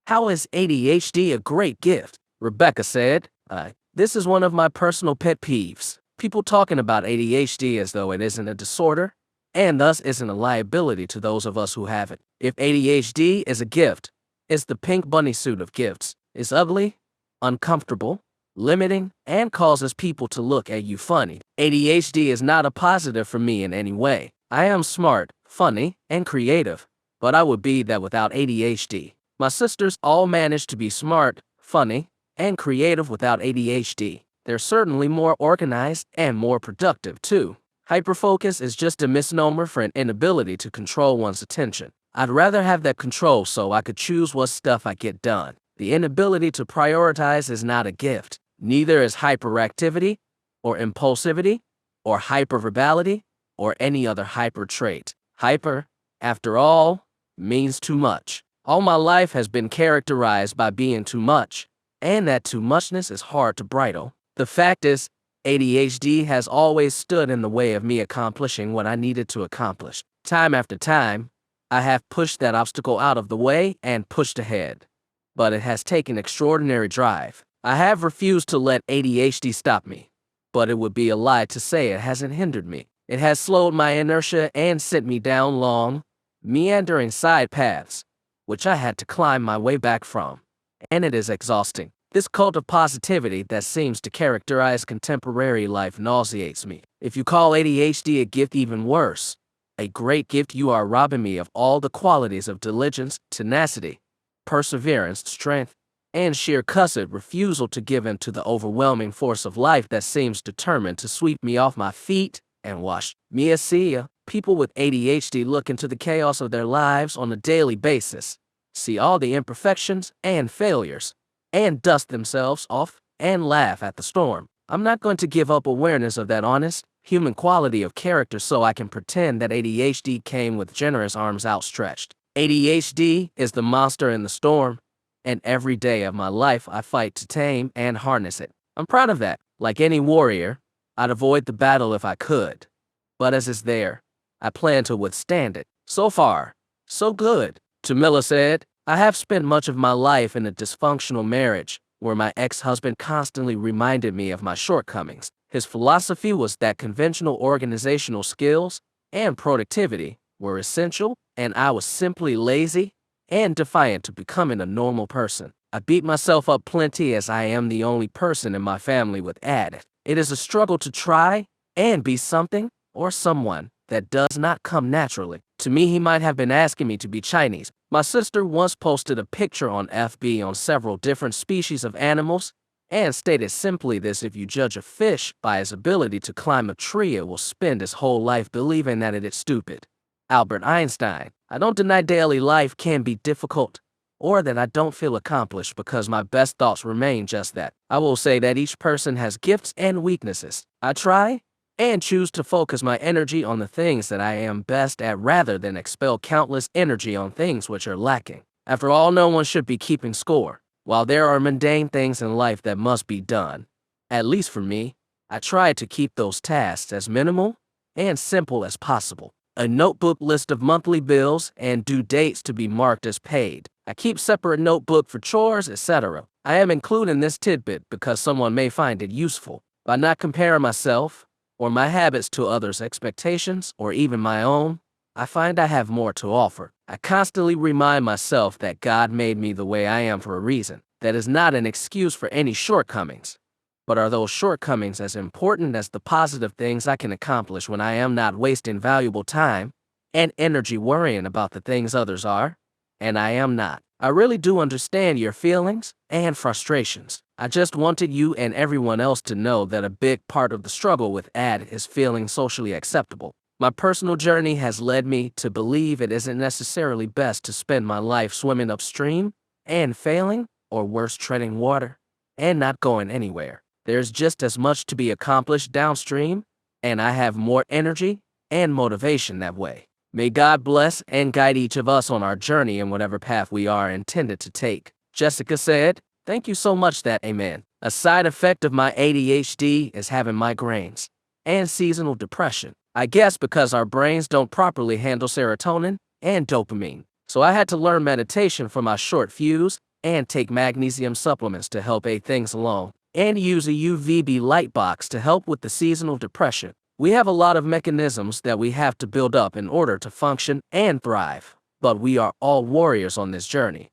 How is ADHD a great gift? Rebecca said, this is one of my personal pet peeves. People talking about ADHD as though it isn't a disorder, and thus isn't a liability to those of us who have it. If ADHD is a gift, it's the pink bunny suit of gifts. It's ugly, uncomfortable, limiting, and causes people to look at you funny. ADHD is not a positive for me in any way. I am smart, funny, and creative, but I would be that without ADHD. My sisters all manage to be smart, funny, and creative without ADHD. They're certainly more organized and more productive too. Hyperfocus is just a misnomer for an inability to control one's attention. I'd rather have that control so I could choose what stuff I get done. The inability to prioritize is not a gift. Neither is hyperactivity, or impulsivity, or hyperverbality, or any other hyper trait. Hyper, after all, means too much. All my life has been characterized by being too much, and that too muchness is hard to bridle. The fact is, ADHD has always stood in the way of me accomplishing what I needed to accomplish. Time after time, I have pushed that obstacle out of the way and pushed ahead. But it has taken extraordinary drive. I have refused to let ADHD stop me, but it would be a lie to say it hasn't hindered me. It has slowed my inertia and sent me down long, meandering side paths, which I had to climb my way back from. And it is exhausting. This cult of positivity that seems to characterize contemporary life nauseates me. If you call ADHD a gift, even worse, a great gift, you are robbing me of all the qualities of diligence, tenacity, perseverance, strength, and sheer cussed refusal to give in to the overwhelming force of life that seems determined to sweep me off my feet and wash me aside. People with ADHD look into the chaos of their lives on a daily basis, see all the imperfections and failures, and dust themselves off and laugh at the storm. I'm not going to give up awareness of that honest, human quality of character so I can pretend that ADHD came with generous arms outstretched. ADHD is the monster in the storm, and every day of my life I fight to tame and harness it. I'm proud of that. Like any warrior, I'd avoid the battle if I could. But as it's there, I plan to withstand it. So far, so good. Jamila said, I have spent much of my life in a dysfunctional marriage where my ex-husband constantly reminded me of my shortcomings. His philosophy was that conventional organizational skills and productivity were essential, and I was simply lazy and defiant to becoming a normal person. I beat myself up plenty as I am the only person in my family with ADHD. It is a struggle to try and be something or someone that does not come naturally. To me, he might have been asking me to be Chinese. My sister once posted a picture on FB on several different species of animals and stated simply this: if you judge a fish by its ability to climb a tree, it will spend its whole life believing that it is stupid. Albert Einstein. I don't deny daily life can be difficult, or that I don't feel accomplished, because my best thoughts remain just that. I will say that each person has gifts and weaknesses. I try and choose to focus my energy on the things that I am best at rather than expel countless energy on things which are lacking. After all, no one should be keeping score. While there are mundane things in life that must be done, at least for me, I try to keep those tasks as minimal and simple as possible. A notebook list of monthly bills and due dates to be marked as paid. I keep separate notebook for chores, etc. I am including this tidbit because someone may find it useful. By not comparing myself or my habits to others' expectations or even my own, I find I have more to offer. I constantly remind myself that God made me the way I am for a reason. That is not an excuse for any shortcomings. But are those shortcomings as important as the positive things I can accomplish when I am not wasting valuable time and energy worrying about the things others are? And I am not. I really do understand your feelings and frustrations. I just wanted you and everyone else to know that a big part of the struggle with ADHD is feeling socially acceptable. My personal journey has led me to believe it isn't necessarily best to spend my life swimming upstream and failing, or worse, treading water and not going anywhere. There's just as much to be accomplished downstream, and I have more energy and motivation that way. May God bless and guide each of us on our journey in whatever path we are intended to take. Jessica said, thank you so much. That amen. A side effect of my ADHD is having migraines and seasonal depression. I guess because our brains don't properly handle serotonin and dopamine. So I had to learn meditation for my short fuse and take magnesium supplements to help aid things along, and use a UVB light box to help with the seasonal depression. We have a lot of mechanisms that we have to build up in order to function and thrive, but we are all warriors on this journey.